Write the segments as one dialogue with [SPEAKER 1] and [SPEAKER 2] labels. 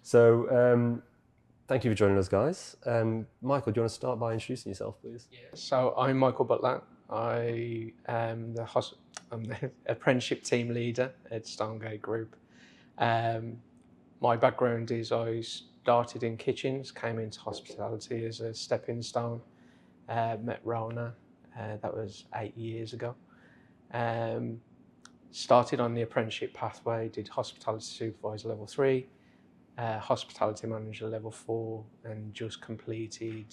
[SPEAKER 1] So thank you for joining us, guys. Michael, do you want to start by introducing yourself, please?
[SPEAKER 2] Yeah, so I'm Michael Butler. I am I'm the apprenticeship team leader at Stonegate Group. My background is I started in kitchens, came into hospitality as a stepping stone, met Rhona, that was 8 years ago. Started on the apprenticeship pathway, did hospitality supervisor level 3, hospitality manager level 4, and just completed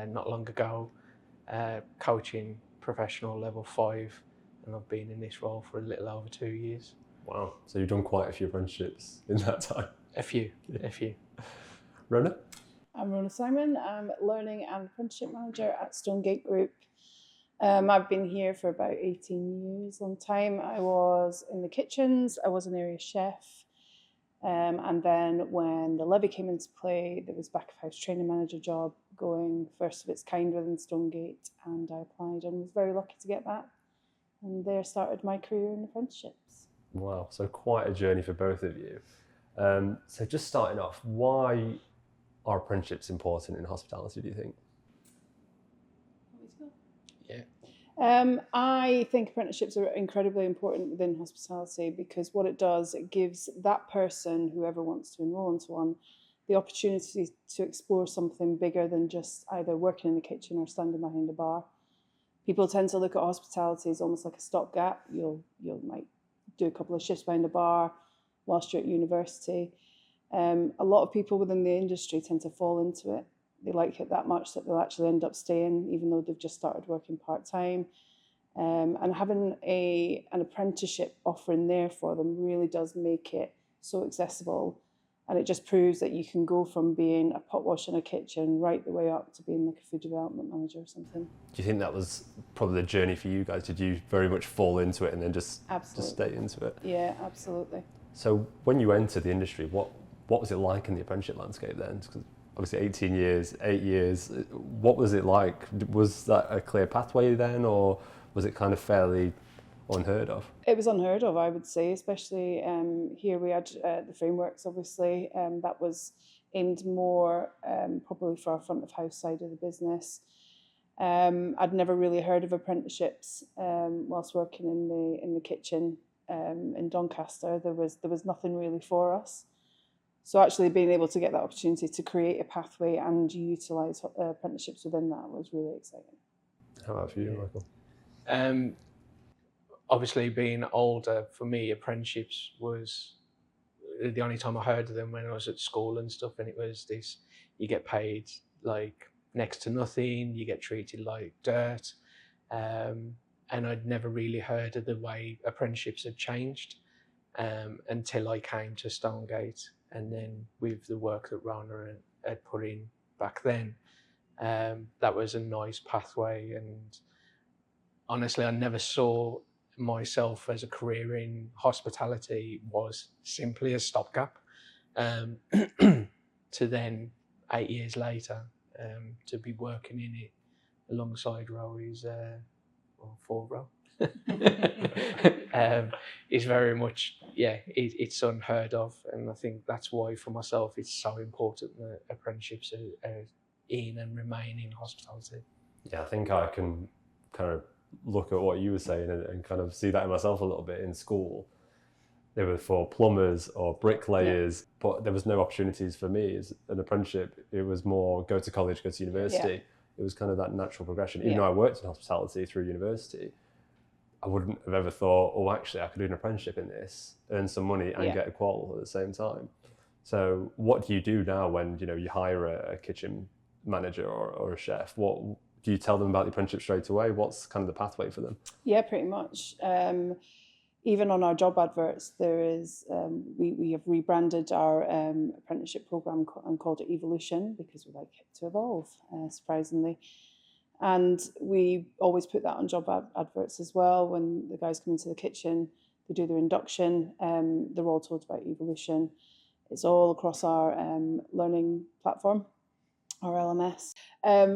[SPEAKER 2] not long ago coaching professional level 5, and I've been in this role for a little over 2 years.
[SPEAKER 1] Wow, so you've done quite a few apprenticeships in that time.
[SPEAKER 2] A few.
[SPEAKER 1] Rhona?
[SPEAKER 3] I'm Rhona Symon. I'm Learning and Apprenticeship Manager at Stonegate Group. I've been here for about 18 years, long time. I was in the kitchens, I was an area chef, and then when the levy came into play, there was back of house training manager job going, first of its kind within Stonegate, and I applied and was very lucky to get that. And there started my career in apprenticeships.
[SPEAKER 1] Wow, so quite a journey for both of you. So just starting off, why are apprenticeships important in hospitality, do you think?
[SPEAKER 3] I think apprenticeships are incredibly important within hospitality because what it does, it gives that person, whoever wants to enrol into one, the opportunity to explore something bigger than just either working in the kitchen or standing behind a bar. People tend to look at hospitality as almost like a stopgap. You might do a couple of shifts behind a bar whilst you're at university. A lot of people within the industry tend to fall into it. They like it that much that they'll actually end up staying, even though they've just started working part-time. And having an apprenticeship offering there for them really does make it so accessible. And it just proves that you can go from being a pot wash in a kitchen right the way up to being like a food development manager or something.
[SPEAKER 1] Do you think that was probably the journey for you guys? Did you very much fall into it and then just stay into it?
[SPEAKER 3] Yeah, absolutely.
[SPEAKER 1] So when you entered the industry, what was it like in the apprenticeship landscape then? Because obviously 18 years, 8 years, what was it like? Was that a clear pathway then, or was it kind of fairly unheard of?
[SPEAKER 3] It was unheard of, I would say, especially here we had the frameworks, obviously, that was aimed more probably for our front of house side of the business. I'd never really heard of apprenticeships whilst working in the kitchen in Doncaster. There was nothing really for us. So actually being able to get that opportunity to create a pathway and utilise apprenticeships within that was really exciting.
[SPEAKER 1] How about for you, Michael?
[SPEAKER 2] Obviously being older, for me, apprenticeships was the only time I heard of them when I was at school and stuff, and it was this, you get paid like next to nothing, you get treated like dirt, and I'd never really heard of the way apprenticeships had changed until I came to Stonegate. And then with the work that Rhona had put in back then, that was a nice pathway. And honestly, I never saw myself as a career in hospitality was simply a stopgap. To then 8 years later, to be working in it alongside Ro is, or for Ro. It's very much, it's unheard of, and I think that's why for myself it's so important that apprenticeships are in and remain in hospitality.
[SPEAKER 1] Yeah, I think I can kind of look at what you were saying and kind of see that in myself a little bit. In school, they were for plumbers or bricklayers, but there was no opportunities for me as an apprenticeship. It was more go to college, go to university. It was kind of that natural progression. Even though I worked in hospitality through university, I wouldn't have ever thought, oh, actually, I could do an apprenticeship in this, earn some money and get a qual at the same time. So what do you do now when you hire a kitchen manager or a chef? What do you tell them about the apprenticeship straight away? What's kind of the pathway for them?
[SPEAKER 3] Yeah, pretty much. Even on our job adverts, there is we have rebranded our apprenticeship program and called it Evolution because we like it to evolve, surprisingly. And we always put that on job adverts as well. When the guys come into the kitchen, they do their induction, they're all told about Evolution. It's all across our learning platform, our LMS.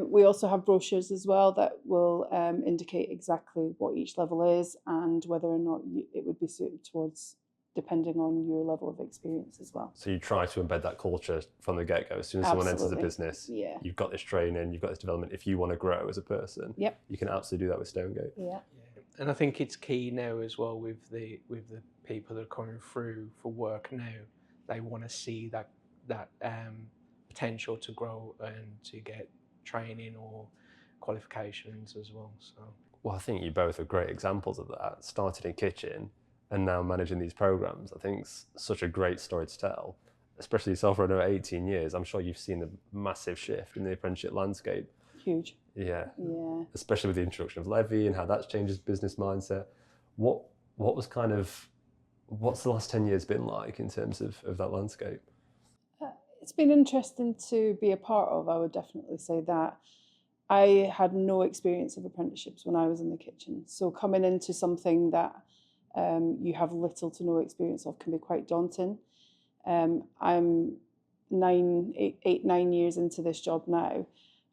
[SPEAKER 3] We also have brochures as well that will indicate exactly what each level is and whether or not it would be suited towards depending on your level of experience as well.
[SPEAKER 1] So you try to embed that culture from the get-go. As soon as someone enters the
[SPEAKER 3] Absolutely.
[SPEAKER 1] business,
[SPEAKER 3] Yeah.
[SPEAKER 1] you've got this training, you've got this development. If you want to grow as a person,
[SPEAKER 3] Yep.
[SPEAKER 1] you can absolutely do that with Stonegate.
[SPEAKER 3] Yeah.
[SPEAKER 2] And I think it's key now as well with the people that are coming through for work now. They want to see that potential to grow and to get training or qualifications as well. So.
[SPEAKER 1] Well, I think you both are great examples of that. Started in kitchen and now managing these programs. I think it's such a great story to tell, especially yourself for over 18 years. I'm sure you've seen the massive shift in the apprenticeship landscape.
[SPEAKER 3] Huge.
[SPEAKER 1] Yeah.
[SPEAKER 3] Yeah.
[SPEAKER 1] Especially with the introduction of Levy and how that's changed his business mindset. What's the last 10 years been like in terms of that landscape?
[SPEAKER 3] It's been interesting to be a part of, I would definitely say that. I had no experience of apprenticeships when I was in the kitchen. So coming into something that you have little to no experience of can be quite daunting. I'm 9 years into this job now,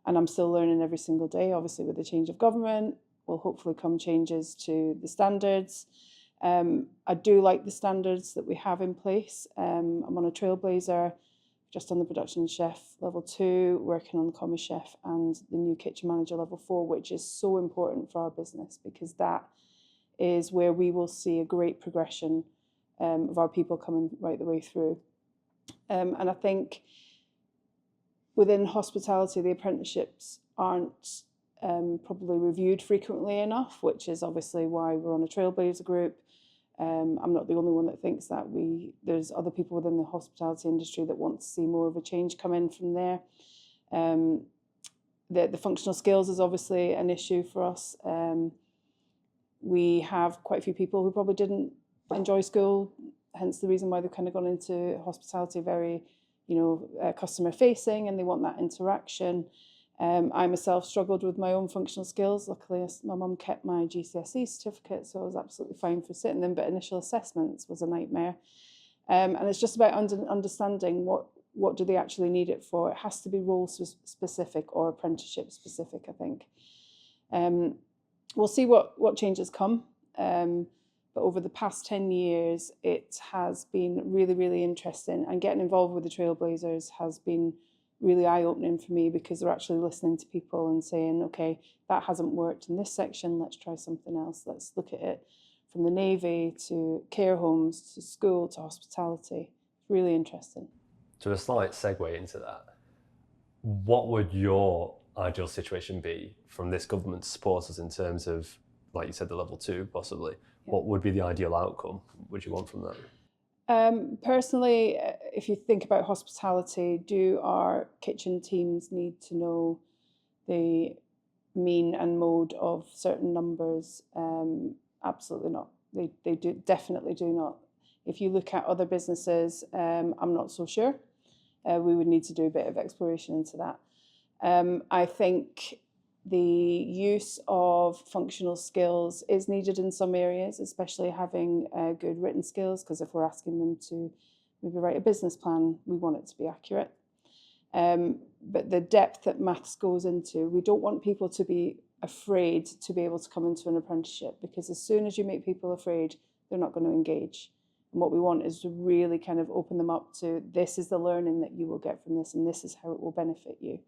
[SPEAKER 3] and I'm still learning every single day. Obviously, with the change of government, will hopefully come changes to the standards. I do like the standards that we have in place. I'm on a trailblazer, just on the production chef level 2, working on the commis chef and the new kitchen manager level 4, which is so important for our business because that is where we will see a great progression of our people coming right the way through. And I think within hospitality, the apprenticeships aren't probably reviewed frequently enough, which is obviously why we're on a Trailblazer group. I'm not the only one that thinks that. There's other people within the hospitality industry that want to see more of a change come in from there. The functional skills is obviously an issue for us. We have quite a few people who probably didn't enjoy school, hence the reason why they've kind of gone into hospitality very, customer facing, and they want that interaction. I myself struggled with my own functional skills. Luckily, my mum kept my GCSE certificate, so I was absolutely fine for sitting them, but initial assessments was a nightmare. And it's just about understanding what do they actually need it for. It has to be role specific or apprenticeship specific, I think. We'll see what changes come. But over the past 10 years, it has been really, really interesting. And getting involved with the Trailblazers has been really eye-opening for me because they're actually listening to people and saying, okay, that hasn't worked in this section, let's try something else. Let's look at it from the Navy to care homes to school to hospitality. Really interesting.
[SPEAKER 1] So a slight segue into that. What would your ideal situation be from this government to support us in terms of, like you said, the level 2 possibly? Yeah. What would be the ideal outcome would you want from that?
[SPEAKER 3] Personally, if you think about hospitality, do our kitchen teams need to know the mean and mode of certain numbers? Absolutely not. They definitely do not. If you look at other businesses, I'm not so sure. We would need to do a bit of exploration into that. I think the use of functional skills is needed in some areas, especially having good written skills, because if we're asking them to maybe write a business plan, we want it to be accurate. But the depth that maths goes into, we don't want people to be afraid to be able to come into an apprenticeship, because as soon as you make people afraid, they're not going to engage. And what we want is to really kind of open them up to, this is the learning that you will get from this, and this is how it will benefit you.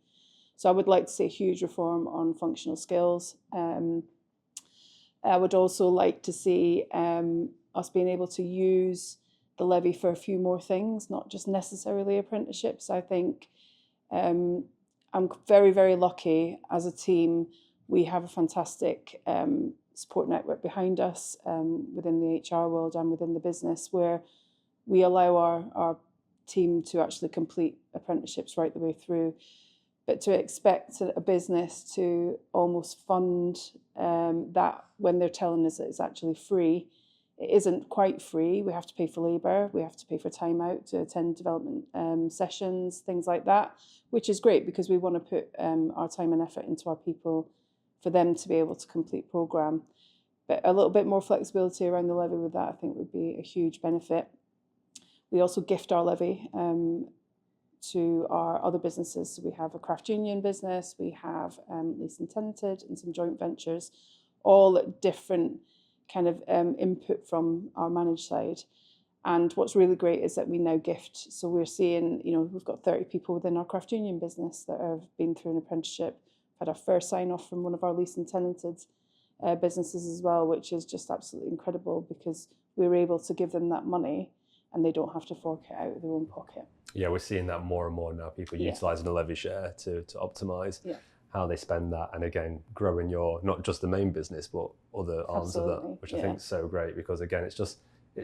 [SPEAKER 3] So I would like to see a huge reform on functional skills. I would also like to see us being able to use the levy for a few more things, not just necessarily apprenticeships. I think I'm very, very lucky as a team. We have a fantastic support network behind us within the HR world and within the business, where we allow our team to actually complete apprenticeships right the way through. But to expect a business to almost fund that when they're telling us that it's actually free, it isn't quite free. We have to pay for labour, we have to pay for time out to attend development sessions, things like that, which is great because we want to put our time and effort into our people for them to be able to complete programme. But a little bit more flexibility around the levy with that, I think, would be a huge benefit. We also gift our levy to our other businesses. So we have a craft union business, we have leased and tenanted, and some joint ventures, all at different kind of input from our managed side. And what's really great is that we now gift. So we're seeing, we've got 30 people within our craft union business that have been through an apprenticeship, had our first sign off from one of our leased and tenanted businesses as well, which is just absolutely incredible because we were able to give them that money and they don't have to fork it out of their own pocket.
[SPEAKER 1] Yeah, we're seeing that more and more now, people utilising a levy share to optimise how they spend that, and again, growing your, not just the main business, but other arms of that, which I think is so great because again, it's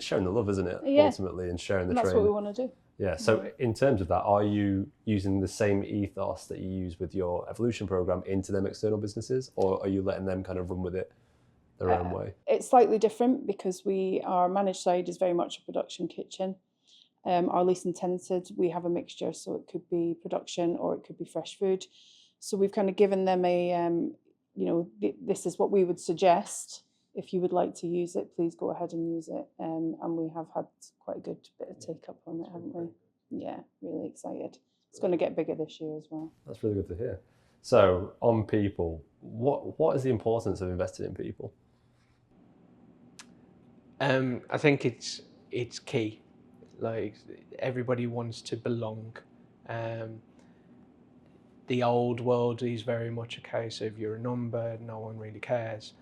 [SPEAKER 1] showing the love, isn't it? Ultimately, and sharing the
[SPEAKER 3] training. That's what we want to do.
[SPEAKER 1] Yeah, so in terms of that, are you using the same ethos that you use with your Evolution programme into them external businesses, or are you letting them kind of run with it their own way?
[SPEAKER 3] It's slightly different because our managed side is very much a production kitchen. Our leased and tenanted, we have a mixture, so it could be production or it could be fresh food. So we've kind of given them this is what we would suggest. If you would like to use it, please go ahead and use it. And we have had quite a good bit of take up on it, haven't we? Yeah, really excited. It's going to get bigger this year as well.
[SPEAKER 1] That's really good to hear. So on people, what is the importance of investing in people?
[SPEAKER 2] I think it's key. Like, everybody wants to belong. The old world is very much a case of you're a number, no one really cares.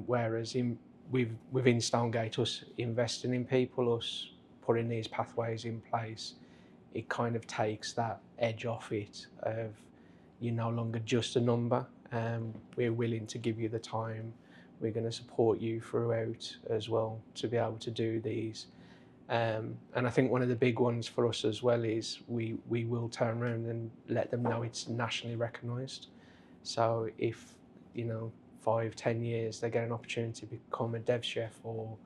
[SPEAKER 2] Whereas within Stonegate, us investing in people, us putting these pathways in place, it kind of takes that edge off it of you're no longer just a number. We're willing to give you the time. We're going to support you throughout as well to be able to do these. And I think one of the big ones for us as well is we will turn around and let them know it's nationally recognised. So if, 5-10 years they get an opportunity to become a dev chef or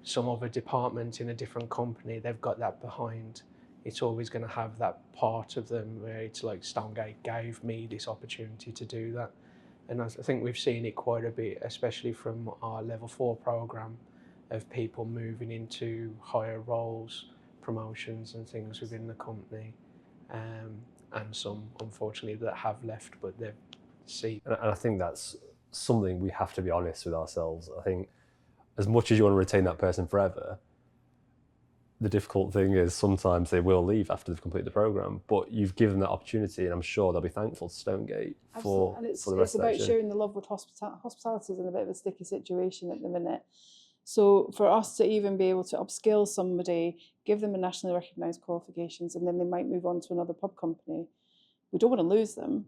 [SPEAKER 2] some other department in a different company, they've got that behind. It's always going to have that part of them where it's like, Stonegate gave me this opportunity to do that. And I think we've seen it quite a bit, especially from our level 4 programme, of people moving into higher roles, promotions and things within the company, and some unfortunately that have left, but they've seen.
[SPEAKER 1] And I think that's something we have to be honest with ourselves. I think as much as you want to retain that person forever, the difficult thing is sometimes they will leave after they've completed the programme, but you've given that opportunity, and I'm sure they'll be thankful to Stonegate for the rest of that.
[SPEAKER 3] It's about sharing the love with hospitality is in a bit of a sticky situation at the minute. So for us to even be able to upskill somebody, give them a nationally recognised qualifications, and then they might move on to another pub company, we don't want to lose them,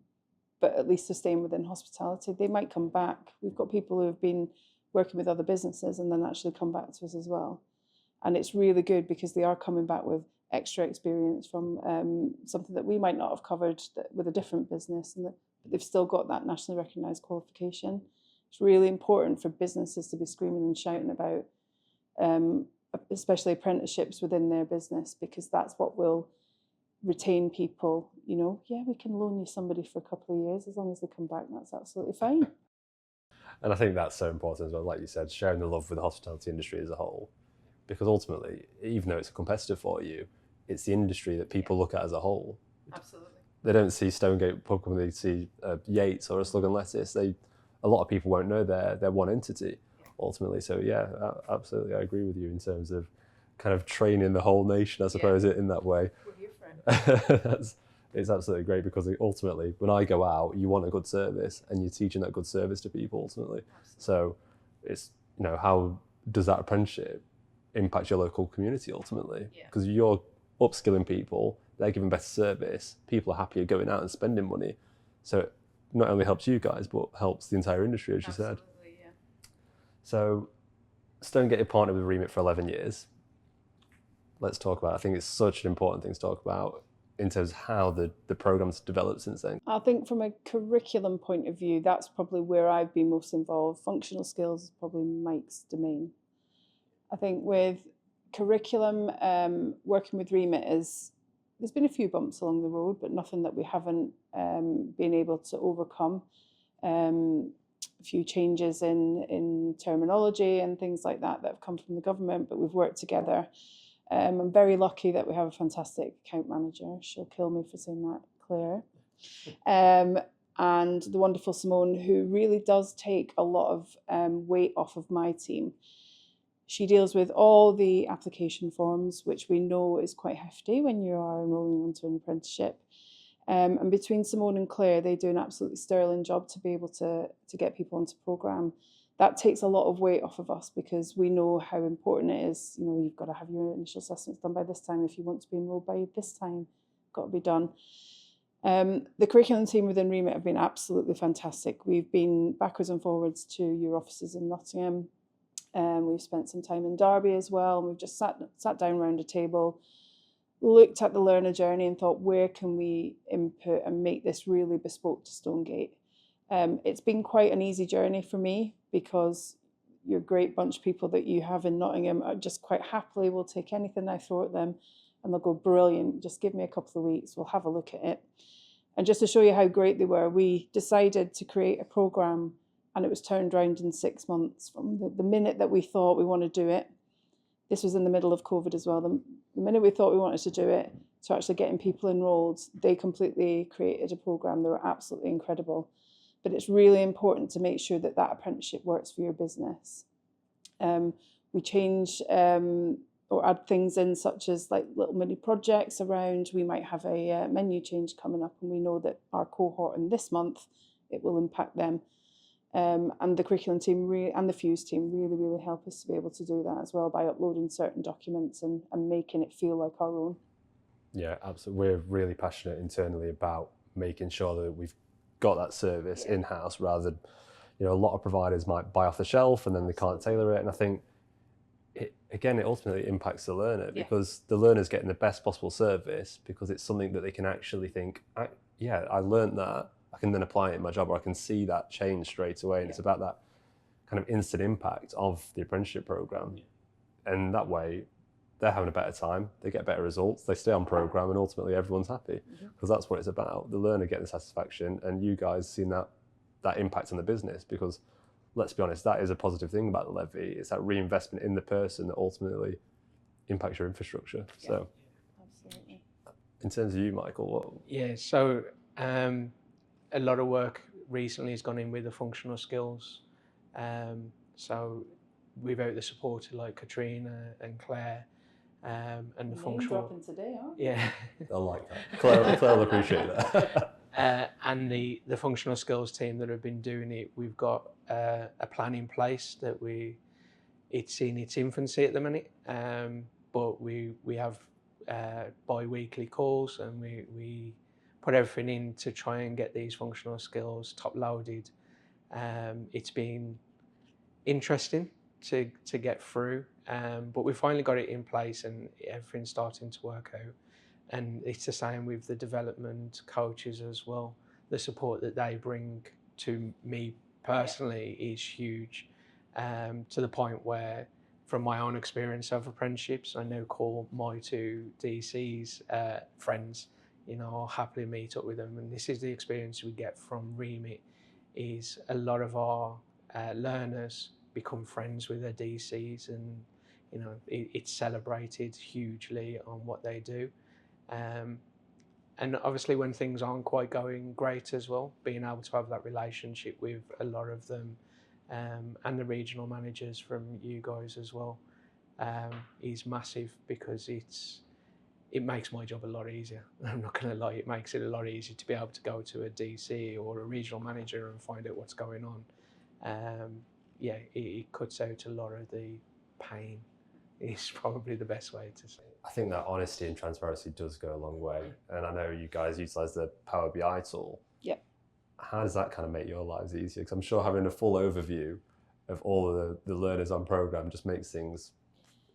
[SPEAKER 3] but at least they're staying within hospitality. They might come back. We've got people who have been working with other businesses and then actually come back to us as well. And it's really good because they are coming back with extra experience from something that we might not have covered with a different business, but they've still got that nationally recognised qualification. It's really important for businesses to be screaming and shouting about, especially apprenticeships within their business, because that's what will retain people. We can loan you somebody for a couple of years, as long as they come back, that's absolutely fine.
[SPEAKER 1] And I think that's so important as well, like you said, sharing the love with the hospitality industry as a whole, because ultimately, even though it's a competitor for you, it's the industry that people look at as a whole.
[SPEAKER 3] Absolutely.
[SPEAKER 1] They don't see Stonegate Pub Company, they see Yates or a Slug and Lettuce. A lot of people won't know they're one entity ultimately. So yeah, absolutely, I agree with you in terms of kind of training the whole nation, I suppose, in that way.
[SPEAKER 3] With your friend.
[SPEAKER 1] It's absolutely great because ultimately, when I go out, you want a good service, and you're teaching that good service to people ultimately. Absolutely. So it's how does that apprenticeship impact your local community ultimately? Because you're upskilling people, they're giving better service, people are happier going out and spending money. So it not only helps you guys, but helps the entire industry, as you said.
[SPEAKER 3] Absolutely, yeah.
[SPEAKER 1] So Stonegate have partnered with Remit for 11 years. Let's talk about it. I think it's such an important thing to talk about in terms of how the program's developed since then.
[SPEAKER 3] I think from a curriculum point of view, that's probably where I've been most involved. Functional skills is probably Mike's domain. I think with curriculum, working with Remit there's been a few bumps along the road, but nothing that we haven't been able to overcome. A few changes in terminology and things like that have come from the government, but we've worked together. I'm very lucky that we have a fantastic account manager. She'll kill me for saying that, Claire. And the wonderful Symon, who really does take a lot of weight off of my team. She deals with all the application forms, which we know is quite hefty when you are enrolling onto an apprenticeship. And between Symon and Claire, they do an absolutely sterling job to be able to get people onto programme. That takes a lot of weight off of us because we know how important it is. You know, you've got to have your initial assessments done by this time. If you want to be enrolled by this time, got to be done. The curriculum team within Remit have been absolutely fantastic. We've been backwards and forwards to your offices in Nottingham. We've spent some time in Derby as well. And we've just sat down around a table, looked at the learner journey and thought, where can we input and make this really bespoke to Stonegate? It's been quite an easy journey for me because your great bunch of people that you have in Nottingham are just quite happily will take anything I throw at them and they'll go, brilliant, just give me a couple of weeks, we'll have a look at it. And just to show you how great they were, we decided to create a programme and it was turned around in 6 months from the minute that we thought we want to do it. This was in the middle of COVID as well. The minute we thought we wanted to do it, to actually getting people enrolled, they completely created a programme. They were absolutely incredible. But it's really important to make sure that that apprenticeship works for your business. We change or add things in such as like little mini projects around. We might have a menu change coming up and we know that our cohort in this month, it will impact them. And the curriculum team and the Fuse team really help us to be able to do that as well by uploading certain documents and making it feel like our own.
[SPEAKER 1] Yeah, absolutely. We're really passionate internally about making sure that we've got that service in-house rather than, you know, a lot of providers might buy off the shelf and then they can't tailor it. And I think, it ultimately impacts the learner because the learner's getting the best possible service because it's something that they can actually think, I learned that. I can then apply it in my job, or I can see that change straight away. And it's about that kind of instant impact of the apprenticeship program. And that way they're having a better time, they get better results, they stay on program, and ultimately everyone's happy because that's what it's about. The learner getting the satisfaction and you guys seeing that impact on the business, because let's be honest, that is a positive thing about the levy. It's that reinvestment in the person that ultimately impacts your infrastructure.
[SPEAKER 3] Yeah.
[SPEAKER 1] So
[SPEAKER 3] Absolutely.
[SPEAKER 1] in terms of you, Michael,
[SPEAKER 2] So a lot of work recently has gone in with the functional skills. So without the support of like Katrina and Claire, and the
[SPEAKER 3] Name
[SPEAKER 2] functional
[SPEAKER 3] dropping today, aren't you?
[SPEAKER 2] Yeah.
[SPEAKER 1] I like that. Claire will appreciate that.
[SPEAKER 2] And the functional skills team that have been doing it, we've got a plan in place that it's in its infancy at the minute, but we have bi-weekly calls and we put everything in to try and get these functional skills top loaded. It's been interesting to get through, but we finally got it in place and everything's starting to work out. And it's the same with the development coaches as well. The support that they bring to me personally is huge, to the point where, from my own experience of apprenticeships, I now call my two DCs friends. You know, I'll happily meet up with them. And this is the experience we get from Remit, is a lot of our learners become friends with their DCs, and you know, it's celebrated hugely on what they do. And obviously when things aren't quite going great as well, being able to have that relationship with a lot of them, and the regional managers from you guys as well, is massive, because it makes my job a lot easier. I'm not going to lie, it makes it a lot easier to be able to go to a DC or a regional manager and find out what's going on. It cuts out a lot of the pain, is probably the best way to say it.
[SPEAKER 1] I think that honesty and transparency does go a long way. And I know you guys utilise the Power BI tool.
[SPEAKER 3] Yep.
[SPEAKER 1] How does that kind of make your lives easier? Because I'm sure having a full overview of all of the learners on programme just makes things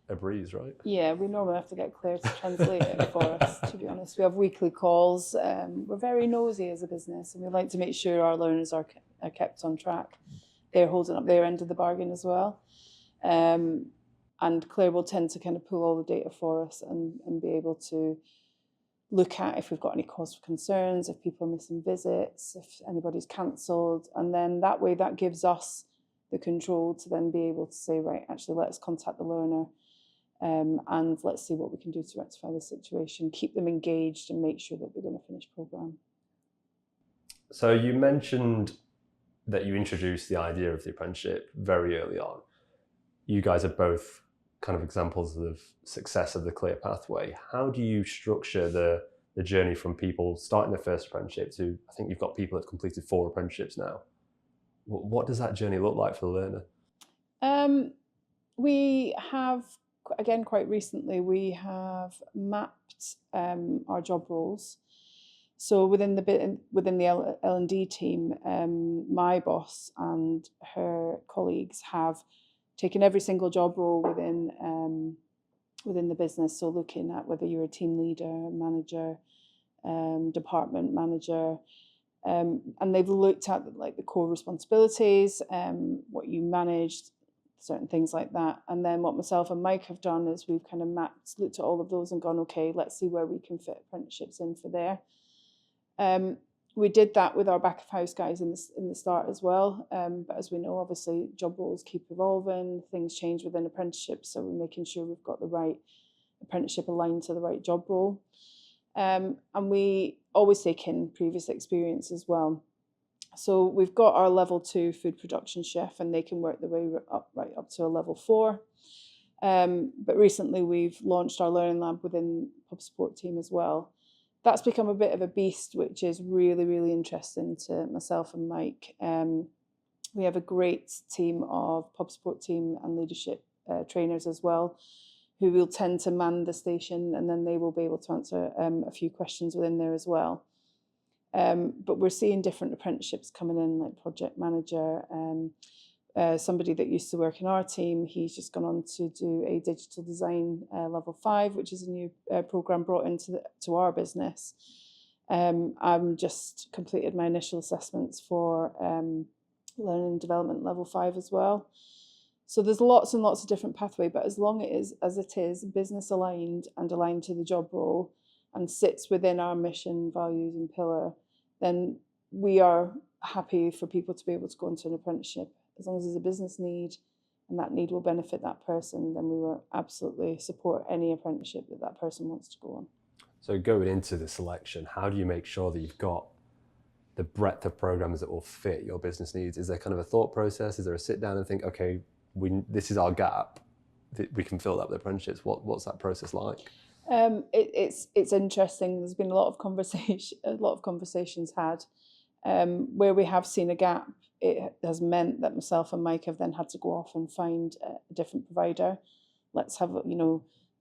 [SPEAKER 1] a breeze, right?
[SPEAKER 3] Yeah, we normally have to get Claire to translate it for us, to be honest. We have weekly calls. We're very nosy as a business and we like to make sure our learners are kept on track. They're holding up their end of the bargain as well. And Claire will tend to kind of pull all the data for us and be able to look at if we've got any cause for concerns, if people are missing visits, if anybody's cancelled. And then that way that gives us the control to then be able to say, right, actually, let's contact the learner and let's see what we can do to rectify the situation, keep them engaged and make sure that they're going to finish programme.
[SPEAKER 1] So you mentioned that you introduced the idea of the apprenticeship very early on. you guys are both kind of examples of success of the clear pathway. How do you structure the journey from people starting their first apprenticeship to, I think you've got people that have completed 4 apprenticeships now. What does that journey look like for the learner?
[SPEAKER 3] We have, again, quite recently, we have mapped our job roles. So within the L&D team, my boss and her colleagues have taken every single job role within the business. So looking at whether you're a team leader, manager, department manager, and they've looked at like the core responsibilities, what you managed, certain things like that. And then what myself and Mike have done is we've kind of looked at all of those and gone, okay, let's see where we can fit apprenticeships in for there. We did that with our back of house guys in the start as well. But as we know, obviously job roles keep evolving, things change within apprenticeships. So we're making sure we've got the right apprenticeship aligned to the right job role. And we always take in previous experience as well. So we've got our level 2 food production chef, and they can work their way right up to a level 4. But recently we've launched our learning lab within pub support team as well. That's become a bit of a beast, which is really, really interesting to myself and Mike. We have a great team of pub support team and leadership trainers as well, who will tend to man the station, and then they will be able to answer a few questions within there as well. But we're seeing different apprenticeships coming in, like project manager. Somebody that used to work in our team, he's just gone on to do a digital design level 5, which is a new program brought into to our business. I'm just completed my initial assessments for learning and development level 5 as well. So there's lots and lots of different pathway, but as long as it is business aligned and aligned to the job role and sits within our mission, values and pillar, then we are happy for people to be able to go into an apprenticeship. As long as there's a business need and that need will benefit that person, then we will absolutely support any apprenticeship that person wants to go on.
[SPEAKER 1] So going into the selection, how do you make sure that you've got the breadth of programs that will fit your business needs? Is there kind of a thought process? Is there a sit down and think, okay, this is our gap, we can fill that with apprenticeships? What's that process like?
[SPEAKER 3] It's interesting. There's been a lot of conversations had where we have seen a gap. It has meant that myself and Mike have then had to go off and find a different provider. Let's have,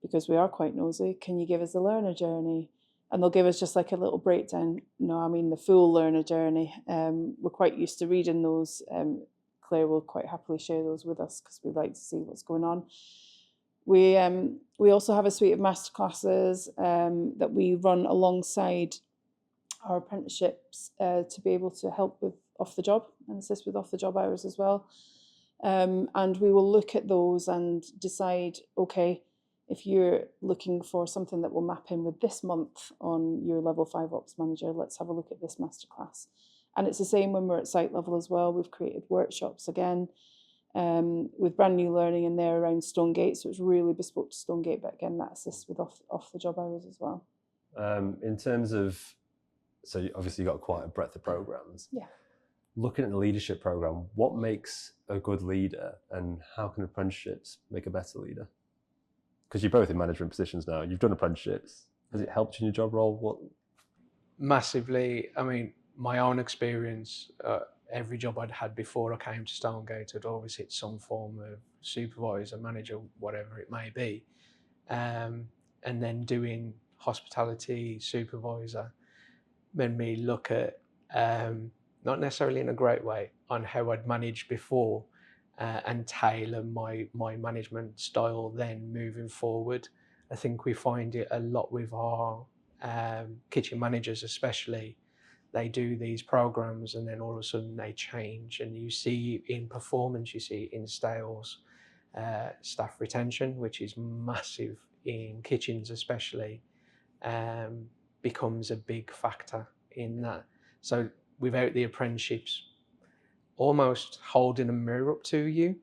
[SPEAKER 3] because we are quite nosy, can you give us the learner journey? And they'll give us just like a little breakdown. No, I mean the full learner journey. We're quite used to reading those. Claire will quite happily share those with us because we like to see what's going on. We also have a suite of masterclasses that we run alongside our apprenticeships to be able to help with off the job and assist with off the job hours as well. And we will look at those and decide, okay, if you're looking for something that will map in with this month on your level 5 ops manager, let's have a look at this masterclass. And it's the same when we're at site level as well. We've created workshops again with brand new learning in there around Stonegate. So it's really bespoke to Stonegate, but again, that assists with off the job hours as well.
[SPEAKER 1] In terms of, so obviously you've got quite a breadth of programs.
[SPEAKER 3] Yeah.
[SPEAKER 1] Looking at the leadership program, what makes a good leader and how can apprenticeships make a better leader? Because you're both in management positions now. You've done apprenticeships. Has it helped you in your job role? What?
[SPEAKER 2] Massively. I mean, my own experience, every job I'd had before I came to Stonegate, I'd always hit some form of supervisor, manager, whatever it may be. And then doing hospitality supervisor made me look at, not necessarily in a great way, on how I'd managed before and tailor my management style then moving forward. I think we find it a lot with our kitchen managers especially. They do these programs and then all of a sudden they change, and you see in performance, you see in sales, staff retention, which is massive in kitchens especially, becomes a big factor in that. So without the apprenticeships almost holding a mirror up to you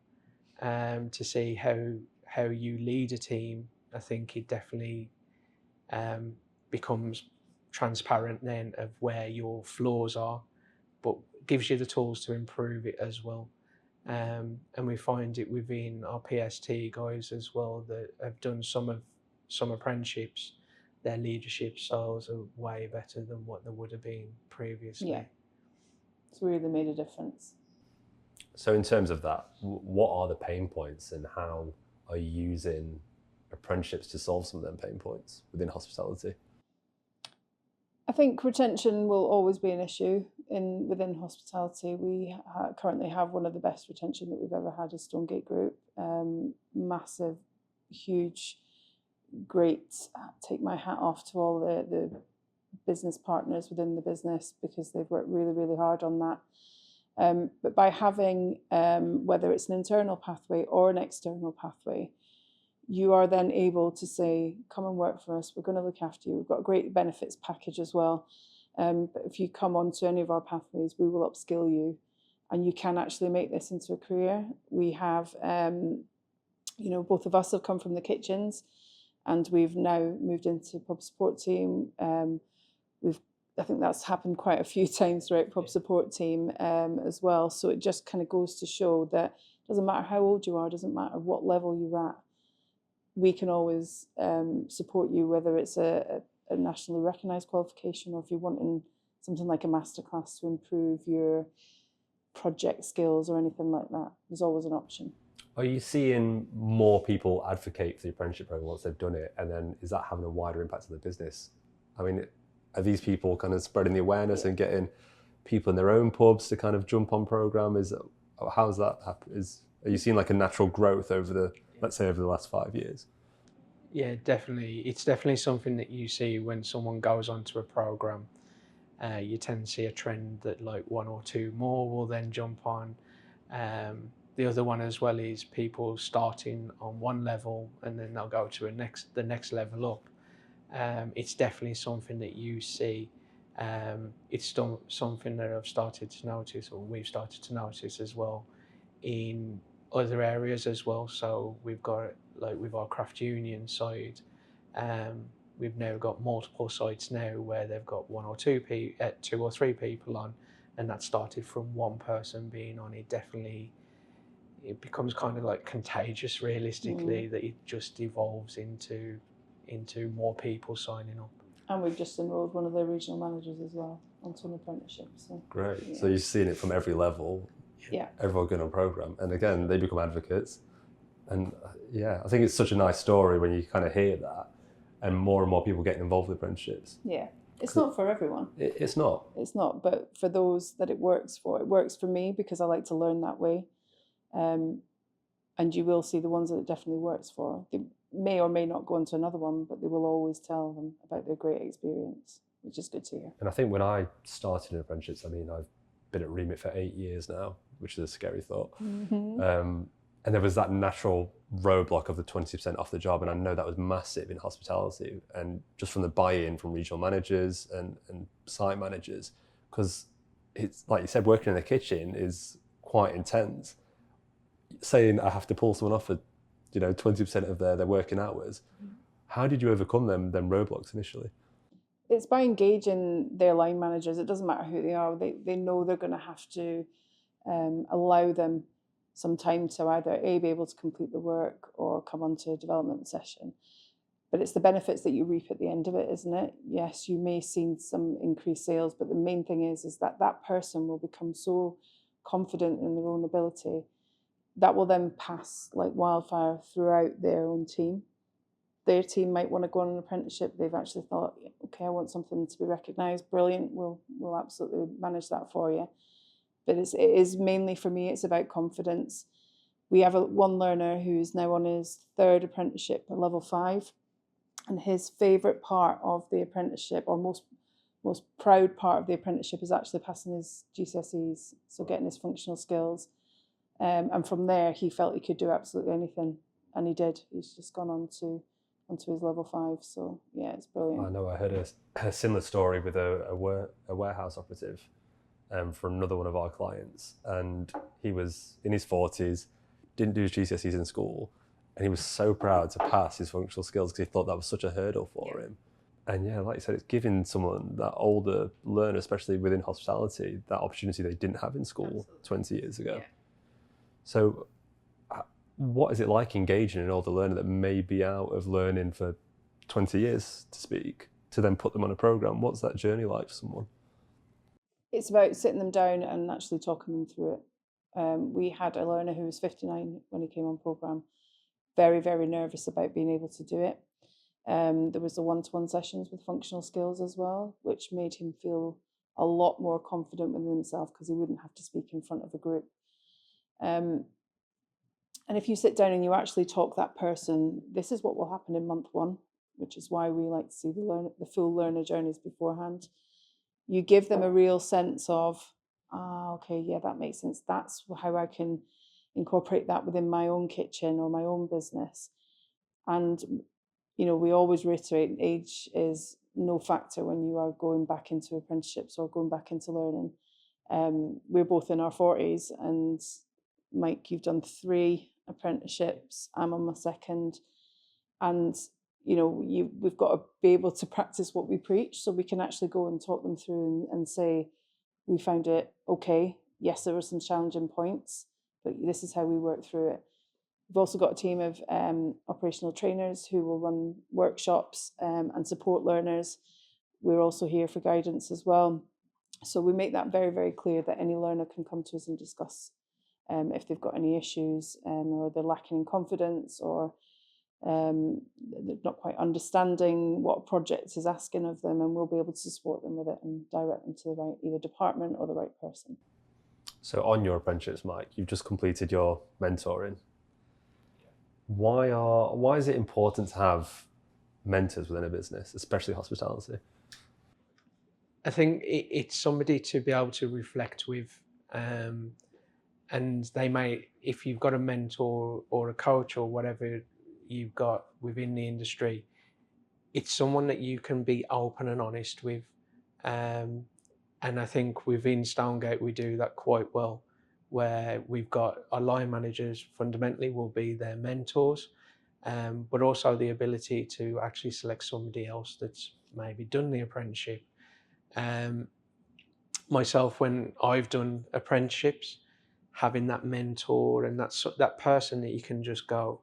[SPEAKER 2] to see how you lead a team, I think it definitely becomes transparent then of where your flaws are, but gives you the tools to improve it as well. And we find it within our PST guys as well that have done some apprenticeships. Their leadership styles are way better than what they would have been previously.
[SPEAKER 3] Yeah, it's really made a difference.
[SPEAKER 1] So in terms of that, what are the pain points and how are you using apprenticeships to solve some of them pain points within hospitality?
[SPEAKER 3] I think retention will always be an issue within hospitality. We currently have one of the best retention that we've ever had as Stonegate Group. Massive, huge, great. Take my hat off to all the business partners within the business because they've worked really, really hard on that. But by having, whether it's an internal pathway or an external pathway, you are then able to say, come and work for us, we're going to look after you. We've got a great benefits package as well. But if you come onto any of our pathways, we will upskill you and you can actually make this into a career. We have, both of us have come from the kitchens and we've now moved into pub support team. I think that's happened quite a few times throughout pub support team as well. So it just kind of goes to show that it doesn't matter how old you are, it doesn't matter what level you're at, we can always support you, whether it's a nationally recognised qualification or if you're wanting something like a masterclass to improve your project skills or anything like that. There's always an option.
[SPEAKER 1] Are you seeing more people advocate for the apprenticeship program once they've done it? And then is that having a wider impact on the business? I mean, are these people kind of spreading the awareness and getting people in their own pubs to kind of jump on program? How's that happen? Are you seeing like a natural growth over the last 5 years?
[SPEAKER 2] Yeah, definitely. It's definitely something that you see when someone goes onto a program. You tend to see a trend that like one or two more will then jump on. The other one as well is people starting on one level and then they'll go to the next level up. It's definitely something that you see. It's something that I've started to notice, or we've started to notice as well, in other areas as well. So we've got, like with our craft union side, we've now got multiple sites now where they've got two or three people on, and that started from one person being on. It becomes kind of like contagious realistically, that it just evolves into more people signing up.
[SPEAKER 3] And we've just enrolled one of their regional managers as well onto an apprenticeship. So
[SPEAKER 1] great.
[SPEAKER 3] Yeah.
[SPEAKER 1] So you've seen it from every level.
[SPEAKER 2] Yeah.
[SPEAKER 1] Everyone going on program, and again they become advocates. And yeah, I think it's such a nice story when you kind of hear that, and more people getting involved with apprenticeships.
[SPEAKER 3] Yeah, it's not for everyone.
[SPEAKER 1] It's not.
[SPEAKER 3] It's not, but for those that it works for me because I like to learn that way. And you will see the ones that it definitely works for. They may or may not go into another one, but they will always tell them about their great experience, which is good to hear.
[SPEAKER 1] And I think when I started in apprenticeships, I mean, I've been at Remit for 8 years now, which is a scary thought. Mm-hmm. And there was that natural roadblock of the 20% off the job. And I know that was massive in hospitality, and just from the buy-in from regional managers and site managers, because it's like you said, working in the kitchen is quite intense. Saying I have to pull someone off for 20% of their working hours. How did you overcome them roadblocks initially?
[SPEAKER 3] It's by engaging their line managers. It doesn't matter who they are. They know they're going to have to allow them some time to either be able to complete the work or come onto a development session. But it's the benefits that you reap at the end of it, isn't it? Yes, you may see some increased sales, but the main thing is that person will become so confident in their own ability that will then pass like wildfire throughout their own team. Their team might want to go on an apprenticeship. They've actually thought, okay, I want something to be recognised. Brilliant, we'll absolutely manage that for you. But it is mainly, for me, it's about confidence. We have one learner who's now on his 3rd apprenticeship at level 5, and his favourite part of the apprenticeship, or most proud part of the apprenticeship, is actually passing his GCSEs, so getting his functional skills. And from there, he felt he could do absolutely anything, and he did. He's just gone on to his level 5. So yeah, it's brilliant.
[SPEAKER 1] I know I heard a similar story with a warehouse operative for another one of our clients, and he was in his 40s, didn't do his GCSEs in school, and he was so proud to pass his functional skills because he thought that was such a hurdle for him. And yeah, like you said, it's giving someone, that older learner, especially within hospitality, that opportunity they didn't have in school 20 years ago. Yeah. So what is it like engaging an older learner that may be out of learning for 20 years to speak, to then put them on a program? What's that journey like for someone?
[SPEAKER 3] It's about sitting them down and actually talking them through it. We had a learner who was 59 when he came on program, very, very nervous about being able to do it. There was the one-to-one sessions with functional skills as well, which made him feel a lot more confident within himself because he wouldn't have to speak in front of a group. And if you sit down and you actually talk that person, this is what will happen in month one, which is why we like to see the full learner journeys beforehand. You give them a real sense of, okay, yeah, that makes sense. That's how I can incorporate that within my own kitchen or my own business. And, you know, we always reiterate age is no factor when you are going back into apprenticeships or going back into learning. We're both in our 40s, and Mike, you've done 3 apprenticeships. I'm on my 2nd. And you know, we've got to be able to practice what we preach, so we can actually go and talk them through and say, we found it okay. Yes, there were some challenging points, but this is how we work through it. We've also got a team of operational trainers who will run workshops and support learners. We're also here for guidance as well. So we make that very, very clear that any learner can come to us and discuss if they've got any issues or they're lacking in confidence, or they're not quite understanding what a project is asking of them, and we'll be able to support them with it and direct them to the right either department or the right person.
[SPEAKER 1] So on your apprenticeships, Mike, you've just completed your mentoring. Why is it important to have mentors within a business, especially hospitality?
[SPEAKER 2] I think it's somebody to be able to reflect with, and they may, if you've got a mentor or a coach or whatever you've got within the industry, it's someone that you can be open and honest with. And I think within Stonegate we do that quite well, where we've got our line managers fundamentally will be their mentors, but also the ability to actually select somebody else that's maybe done the apprenticeship. Myself, when I've done apprenticeships, having that mentor and that person that you can just go,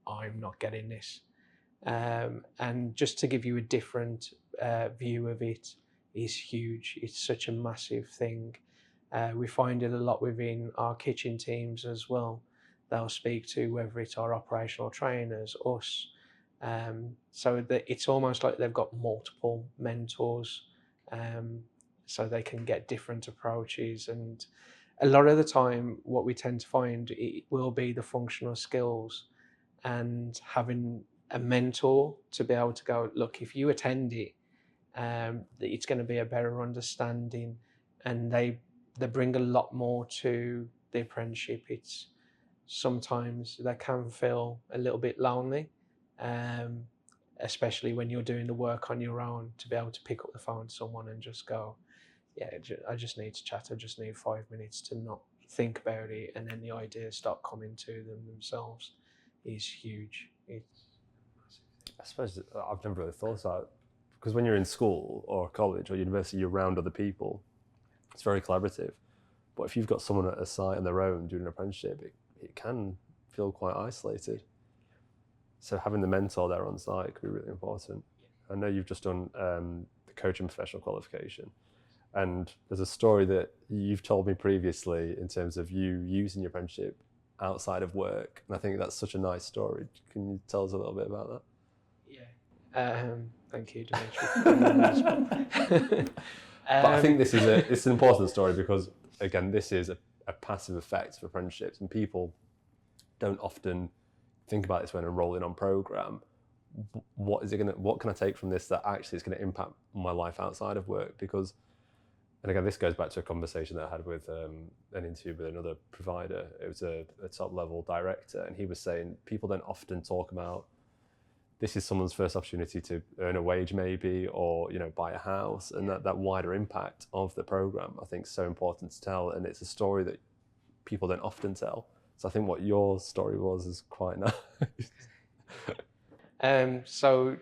[SPEAKER 2] I'm not getting this. And just to give you a different view of it is huge. It's such a massive thing. We find it a lot within our kitchen teams as well. They'll speak to whether it's our operational trainers, us. So that it's almost like they've got multiple mentors, so they can get different approaches. And a lot of the time, what we tend to find, it will be the functional skills, and having a mentor to be able to go, look, if you attend it, it's going to be a better understanding. And they bring a lot more to the apprenticeship. It's sometimes they can feel a little bit lonely, especially when you're doing the work on your own, to be able to pick up the phone to someone and just go, yeah, I just need to chat. I just need 5 minutes to not think about it, and then the ideas start coming to them themselves is huge.
[SPEAKER 1] I suppose I've never really thought about it, because when you're in school or college or university, you're around other people. It's very collaborative. But if you've got someone at a site on their own doing an apprenticeship, it can feel quite isolated. So having the mentor there on site could be really important. I know you've just done the coaching professional qualification, and there's a story that you've told me previously in terms of you using your apprenticeship outside of work, and I think that's such a nice story. Can you tell us a little bit about that?
[SPEAKER 2] Yeah. Thank you, Dimitri.
[SPEAKER 1] But I think it's an important story because, again, this is a passive effect of apprenticeships, and people don't often think about this when enrolling on program. What can I take from this that actually is going to impact my life outside of work? Because, and again, this goes back to a conversation that I had with an interview with another provider. It was a top level director, and he was saying people don't often talk about this is someone's first opportunity to earn a wage maybe, or buy a house, and that wider impact of the program I think is so important to tell, and it's a story that people don't often tell. So I think what your story was is quite nice.
[SPEAKER 2] So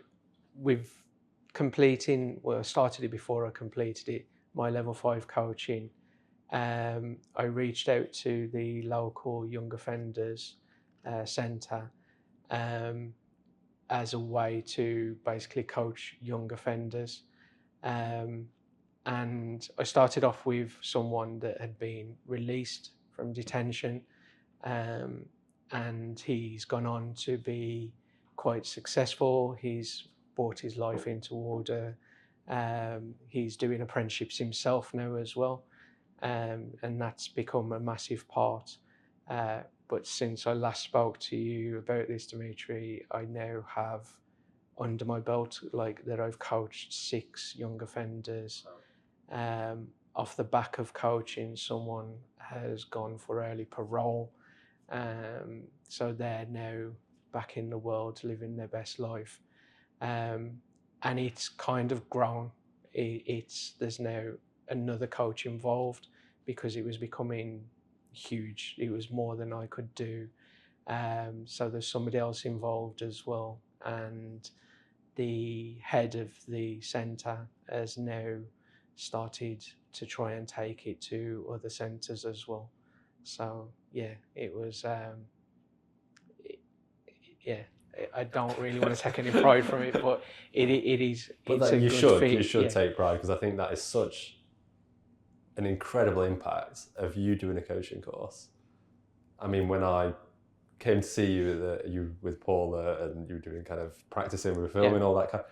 [SPEAKER 2] with completing, well, I started it before I completed it, my level 5 coaching, I reached out to the local young offenders centre as a way to basically coach young offenders. And I started off with someone that had been released from detention, and he's gone on to be quite successful. He's brought his life into order. He's doing apprenticeships himself now as well, and that's become a massive part. But since I last spoke to you about this, Dimitri, I now have under my belt like that I've coached 6 young offenders. Off the back of coaching, someone has gone for early parole, so they're now back in the world living their best life, and it's kind of grown. There's now another coach involved because it was becoming huge. It was more than I could do, so there's somebody else involved as well, and the head of the centre has now started to try and take it to other centres as well. So yeah, it was I don't really want to take any pride from it, but it is.
[SPEAKER 1] But
[SPEAKER 2] it's
[SPEAKER 1] that
[SPEAKER 2] a
[SPEAKER 1] you
[SPEAKER 2] good
[SPEAKER 1] should
[SPEAKER 2] feat,
[SPEAKER 1] you should
[SPEAKER 2] yeah.
[SPEAKER 1] take pride, because I think that is such an incredible impact of you doing a coaching course. I mean, when I came to see you with Paula and you were doing kind of practicing, we were filming, all that kind of,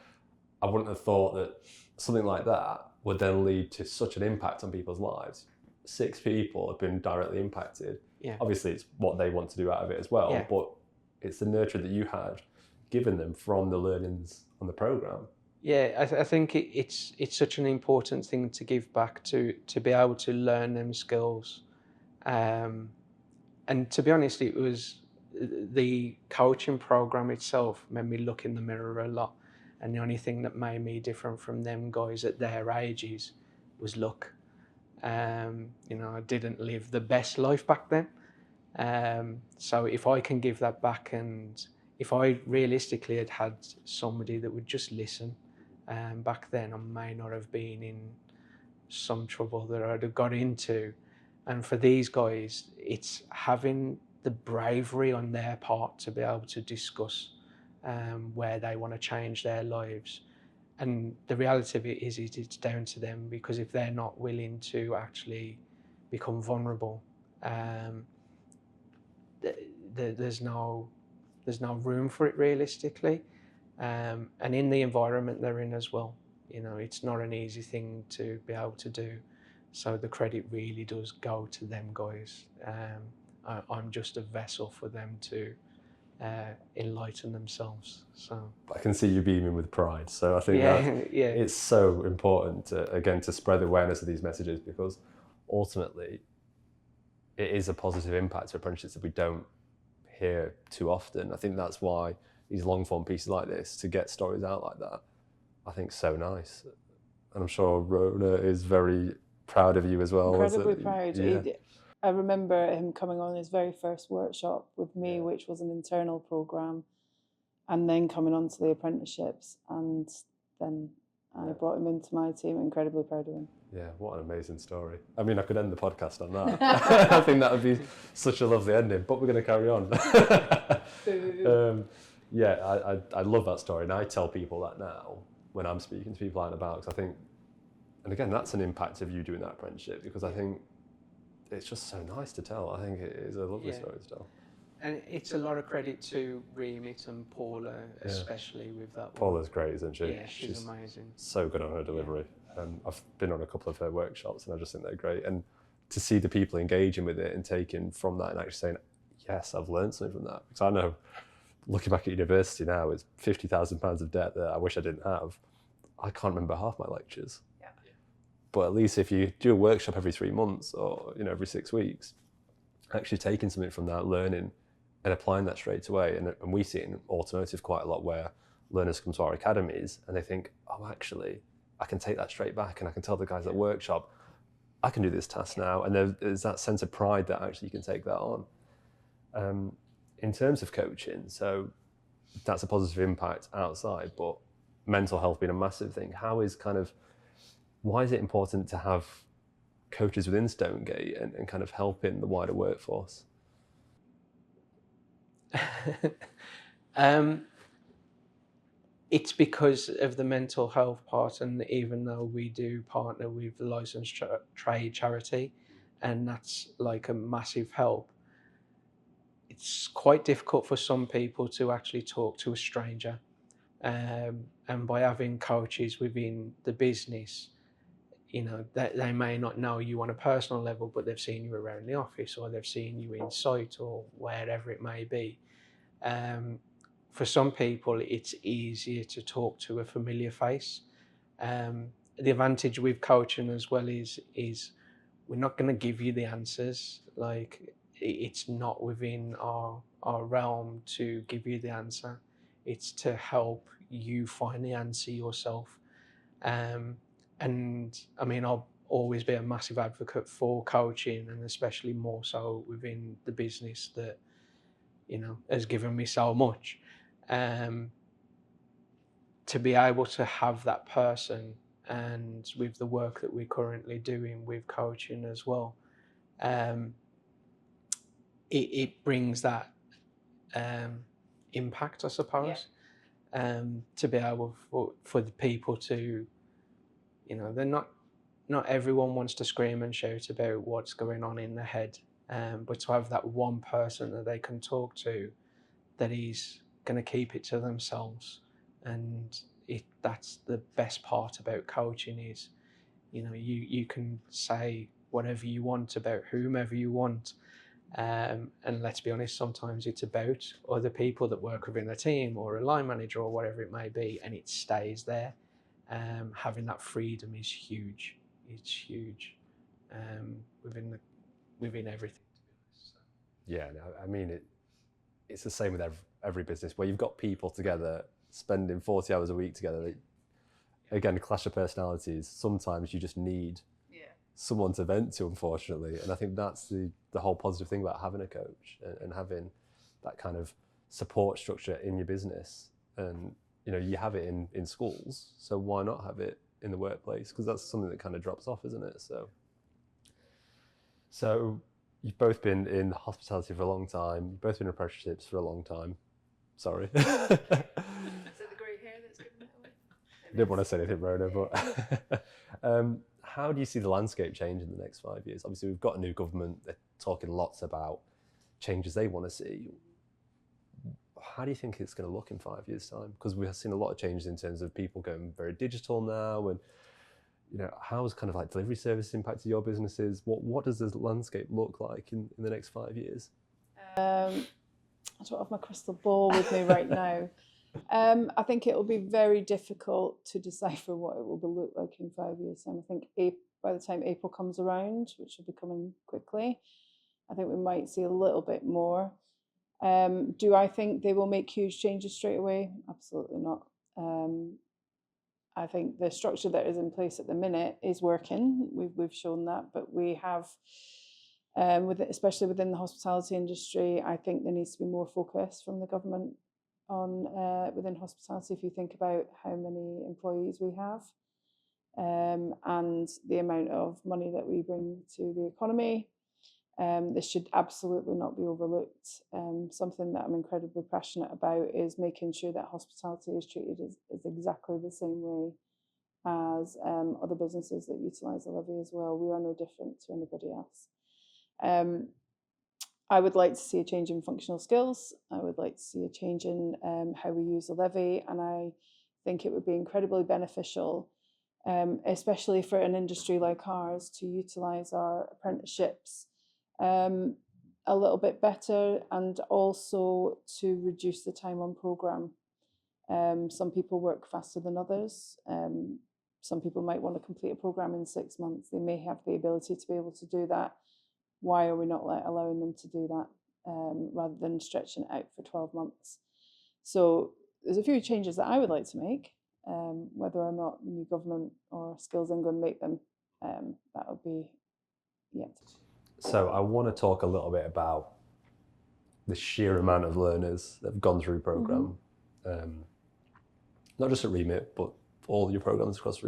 [SPEAKER 1] I wouldn't have thought that something like that would then lead to such an impact on people's lives. 6 people have been directly impacted.
[SPEAKER 2] Yeah.
[SPEAKER 1] Obviously, it's what they want to do out of it as well,
[SPEAKER 2] Yeah.
[SPEAKER 1] but it's the nurture that you had given them from the learnings on the programme.
[SPEAKER 2] Yeah, I think it's such an important thing to give back, to be able to learn them skills. And to be honest, it was the coaching program itself made me look in the mirror a lot. And the only thing that made me different from them guys at their ages was luck. I didn't live the best life back then. So if I can give that back, and if I realistically had somebody that would just listen, back then I may not have been in some trouble that I'd have got into. And for these guys, it's having the bravery on their part to be able to discuss where they want to change their lives. And the reality of it is it's down to them, because if they're not willing to actually become vulnerable, there's no room for it realistically, and in the environment they're in as well. It's not an easy thing to be able to do. So the credit really does go to them guys. I'm just a vessel for them to enlighten themselves. So
[SPEAKER 1] I can see you beaming with pride. So I think
[SPEAKER 2] yeah.
[SPEAKER 1] it's so important to spread awareness of these messages, because ultimately it is a positive impact to apprenticeships that we don't hear too often. I think that's why these long form pieces like this, to get stories out like that, I think so nice. And I'm sure Rhona is very proud of you as well.
[SPEAKER 3] Incredibly proud.
[SPEAKER 1] Yeah.
[SPEAKER 3] I remember him coming on his very first workshop with me, which was an internal programme, and then coming on to the apprenticeships, and then I brought him into my team. Incredibly proud of him.
[SPEAKER 1] Yeah, what an amazing story. I mean, I could end the podcast on that. I think that would be such a lovely ending, but we're going to carry on. I love that story, and I tell people that now when I'm speaking to people out and about, because I think, and again, that's an impact of you doing that apprenticeship, because I think it's just so nice to tell. I think it is a lovely story to tell.
[SPEAKER 2] And it's a lot of credit to Remit and Paula, especially with that one.
[SPEAKER 1] Paula's great, isn't she?
[SPEAKER 2] Yeah, she's amazing.
[SPEAKER 1] So good on her delivery. I've been on a couple of her workshops, and I just think they're great. And to see the people engaging with it and taking from that and actually saying, yes, I've learned something from that. Because I know, looking back at university now, it's £50,000 of debt that I wish I didn't have. I can't remember half my lectures. Yeah. But at least if you do a workshop every 3 months or every 6 weeks, actually taking something from that, learning and applying that straight away. And we see it in automotive quite a lot, where learners come to our academies and they think, oh, actually, I can take that straight back, and I can tell the guys at workshop, I can do this task now. And there's that sense of pride that actually you can take that on. In terms of coaching, so that's a positive impact outside, but mental health being a massive thing. Why is it important to have coaches within Stonegate and kind of helping the wider workforce?
[SPEAKER 2] It's because of the mental health part, and even though we do partner with the licensed trade charity, and that's like a massive help, it's quite difficult for some people to actually talk to a stranger. And by having coaches within the business, you know, they may not know you on a personal level, but they've seen you around the office, or they've seen you in site, or wherever it may be. For some people, it's easier to talk to a familiar face. The advantage with coaching as well is we're not going to give you the answers. Like, it's not within our realm to give you the answer. It's to help you find the answer yourself. And I mean, I'll always be a massive advocate for coaching, and especially more so within the business that, you know, has given me so much. To be able to have that person, and with the work that we're currently doing with coaching as well, it brings that impact, I suppose. Yeah. To be able for the people to, you know, they're not everyone wants to scream and shout about what's going on in their head, but to have that one person that they can talk to that is going to keep it to themselves. And that's the best part about coaching is, you know, you can say whatever you want about whomever you want. And let's be honest, sometimes it's about other people that work within a team or a line manager or whatever it may be, and it stays there. Having that freedom is huge. It's huge within everything.
[SPEAKER 1] Yeah, no, I mean, it's the same with every business where you've got people together spending 40 hours a week together. Again, clash of personalities. Sometimes you just need someone to vent to, unfortunately. And I think that's the whole positive thing about having a coach and having that kind of support structure in your business. And, you know, you have it in schools, so why not have it in the workplace? Because that's something that kind of drops off, isn't it? So you've both been in hospitality for a long time, you've both been in apprenticeships for a long time. Sorry.
[SPEAKER 3] Is it the grey hair that's giving it away?
[SPEAKER 1] Didn't want to say anything, Rhona, but how do you see the landscape change in the next 5 years? Obviously, we've got a new government. They're talking lots about changes they want to see. How do you think it's going to look in 5 years' time? Because we have seen a lot of changes in terms of people going very digital now, and, you know, how's kind of like delivery service impacted your businesses? What does the landscape look like in the next 5 years?
[SPEAKER 3] I don't have my crystal ball with me right now. I think it will be very difficult to decipher what it will look like in 5 years' time. I think by the time April comes around, which will be coming quickly, I think we might see a little bit more. Do I think they will make huge changes straight away? Absolutely not. I think the structure that is in place at the minute is working. We've shown that, but we have, especially within the hospitality industry, I think there needs to be more focus from the government on within hospitality. If you think about how many employees we have, and the amount of money that we bring to the economy, this should absolutely not be overlooked. Something that I'm incredibly passionate about is making sure that hospitality is treated as exactly the same way as other businesses that utilise the levy as well. We are no different to anybody else. I would like to see a change in functional skills. I would like to see a change in how we use the levy, and I think it would be incredibly beneficial, especially for an industry like ours, to utilise our apprenticeships a little bit better, and also to reduce the time on programme. Some people work faster than others. Some people might want to complete a programme in 6 months. They may have the ability to be able to do that. Why are we not allowing them to do that rather than stretching it out for 12 months? So there's a few changes that I would like to make. Whether or not the new government or Skills England make them, that would be yet.
[SPEAKER 1] So I want to talk a little bit about the sheer amount of learners that have gone through programme, not just at Remit, but all your programmes across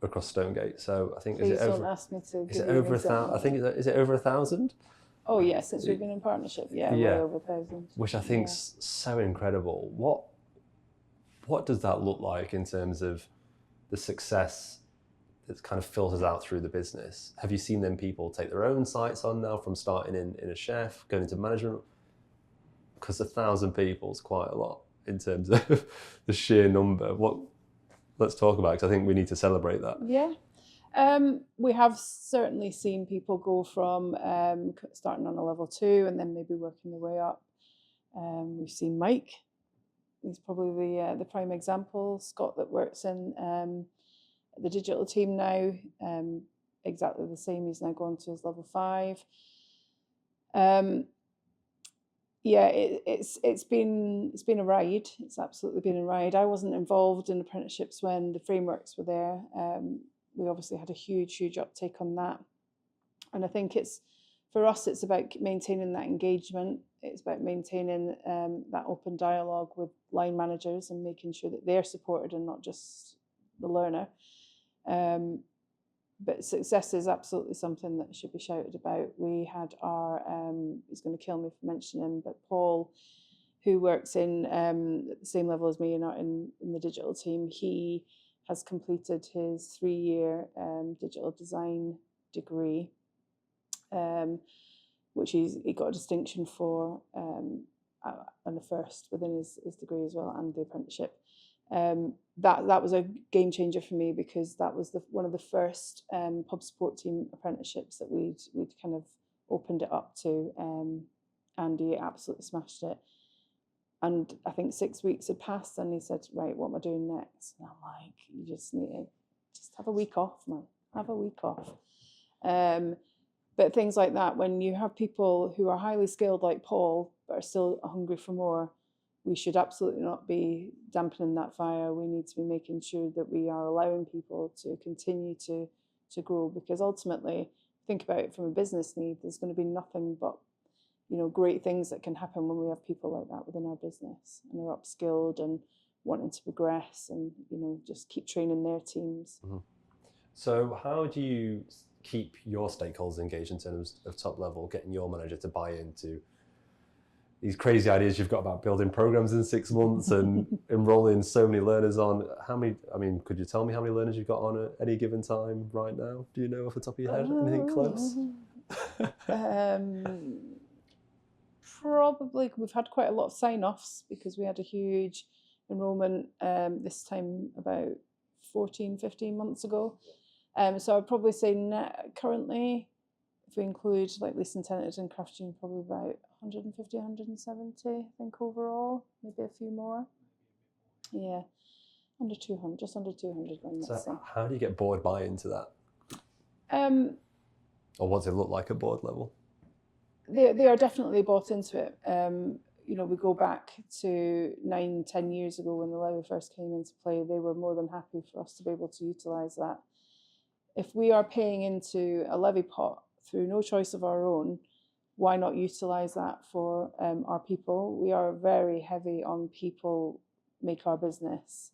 [SPEAKER 1] across Stonegate. So I think
[SPEAKER 3] Please
[SPEAKER 1] is it
[SPEAKER 3] don't
[SPEAKER 1] over?
[SPEAKER 3] ask me to
[SPEAKER 1] Is
[SPEAKER 3] give
[SPEAKER 1] it
[SPEAKER 3] you an
[SPEAKER 1] over
[SPEAKER 3] example.
[SPEAKER 1] I think is it over 1,000?
[SPEAKER 3] Oh yeah, since we've been in partnership, yeah,
[SPEAKER 1] Yeah.
[SPEAKER 3] way over 1,000.
[SPEAKER 1] Which I think's so incredible. What does that look like in terms of the success that kind of filters out through the business? Have you seen them people take their own sites on now from starting in a chef, going into management? Because 1,000 people is quite a lot in terms of the sheer number. Let's talk about it, because I think we need to celebrate that.
[SPEAKER 3] Yeah. We have certainly seen people go from starting on a level 2 and then maybe working their way up. We've seen Mike. He's probably the prime example. Scott, that works in the digital team now, exactly the same. He's now gone to his level 5. Yeah, it's been a ride. It's absolutely been a ride. I wasn't involved in apprenticeships when the frameworks were there. We obviously had a huge uptake on that, and I think for us it's about maintaining that engagement. It's about maintaining that open dialogue with line managers and making sure that they're supported and not just the learner. But success is absolutely something that should be shouted about. We had our, he's going to kill me for mentioning him, but Paul, who works in at the same level as me in the digital team, he has completed his 3-year digital design degree, which he got a distinction for, and a first within his degree as well, and the apprenticeship. That was a game changer for me, because that was one of the first pub support team apprenticeships that we'd kind of opened it up to. Andy absolutely smashed it, and I think 6 weeks had passed, and he said, "Right, what am I doing next?" And I'm like, "You just need to just have a week off, man. Have a week off." But things like that, when you have people who are highly skilled like Paul but are still hungry for more, we should absolutely not be dampening that fire. We need to be making sure that we are allowing people to continue to grow, because ultimately, think about it from a business need, there's going to be nothing but great things that can happen when we have people like that within our business and are upskilled and wanting to progress and just keep training their teams.
[SPEAKER 1] Mm-hmm. So how do you keep your stakeholders engaged in terms of top level, getting your manager to buy into these crazy ideas you've got about building programs in 6 months and enrolling so many learners on? Could you tell me how many learners you've got on at any given time right now? Do you know off the top of your head? Anything close?
[SPEAKER 3] Probably, we've had quite a lot of sign-offs because we had a huge enrolment this time about 15 months ago. So I'd probably say currently, if we include like leased and tenanted and craft union, probably about 150, 170, I think overall, maybe a few more. Yeah, under 200, just under 200.
[SPEAKER 1] So how do you get board buy-in to that? Or what does it look like at board level?
[SPEAKER 3] They are definitely bought into it. We go back to 9-10 years ago when the levy first came into play. They were more than happy for us to be able to utilise that. If we are paying into a levy pot through no choice of our own, why not utilise that for our people? We are very heavy on people make our business,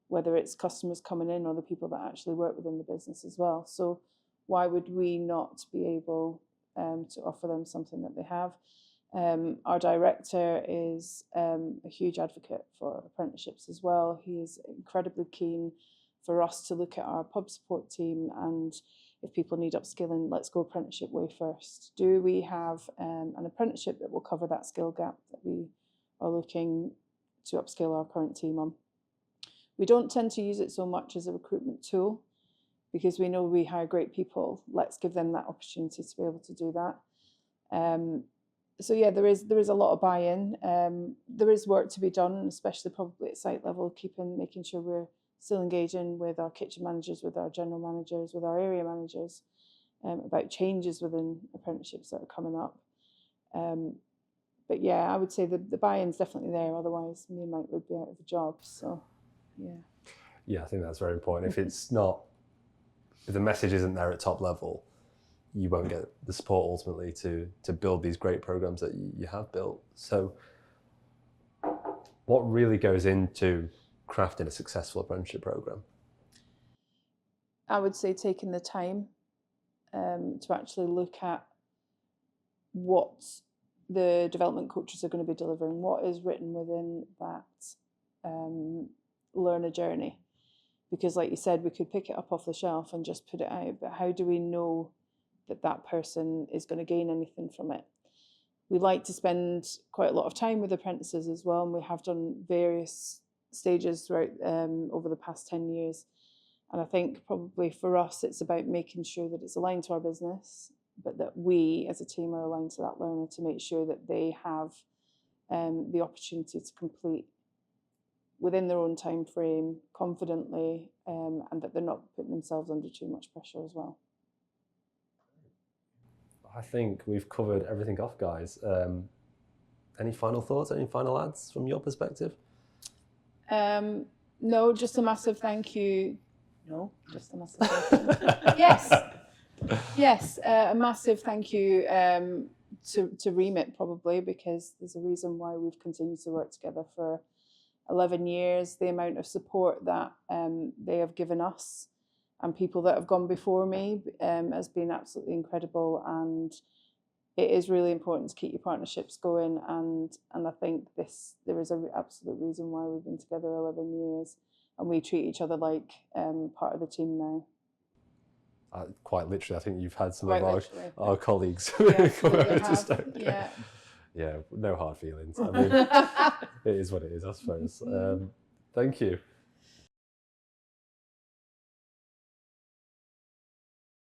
[SPEAKER 3] whether it's customers coming in or the people that actually work within the business as well. So why would we not be able to offer them something that they have? Our director is a huge advocate for apprenticeships as well. He is incredibly keen for us to look at our pub support team, and if people need upskilling, let's go apprenticeship way first. Do we have an apprenticeship that will cover that skill gap that we are looking to upskill our current team on? We don't tend to use it so much as a recruitment tool, because we know we hire great people. Let's give them that opportunity to be able to do that. So yeah, there is a lot of buy-in. There is work to be done, especially probably at site level, making sure we're still engaging with our kitchen managers, with our general managers, with our area managers, about changes within apprenticeships that are coming up. But yeah, I would say the buy-in's definitely there. Otherwise, me and Mike would be out of a job. So yeah.
[SPEAKER 1] Yeah, I think that's very important. If the message isn't there at top level, you won't get the support ultimately to build these great programs that you have built. So what really goes into crafting a successful apprenticeship program?
[SPEAKER 3] I would say taking the time to actually look at what the development coaches are going to be delivering, what is written within that learner journey. Because like you said, we could pick it up off the shelf and just put it out, but how do we know that that person is going to gain anything from it? We like to spend quite a lot of time with apprentices as well, and we have done various stages throughout over the past 10 years. And I think probably for us, it's about making sure that it's aligned to our business, but that we as a team are aligned to that learner to make sure that they have the opportunity to complete within their own time frame, confidently, and that they're not putting themselves under too much pressure as well.
[SPEAKER 1] I think we've covered everything off, guys. Any final thoughts, any final adds from your perspective?
[SPEAKER 3] No, just a massive thank you. No, just a massive thank you. Yes, a massive thank you to Remit, probably, because there's a reason why we've continued to work together for 11 years. The amount of support that they have given us and people that have gone before me has been absolutely incredible, and it is really important to keep your partnerships going, and I think there is an absolute reason why we've been together 11 years, and we treat each other like part of the team now.
[SPEAKER 1] Quite literally, I think you've had some
[SPEAKER 3] Quite
[SPEAKER 1] of our colleagues
[SPEAKER 3] Absolutely
[SPEAKER 1] come over to
[SPEAKER 3] have.
[SPEAKER 1] Stonegate. Yeah, no hard feelings. I mean, it is what it is, I suppose. Thank you.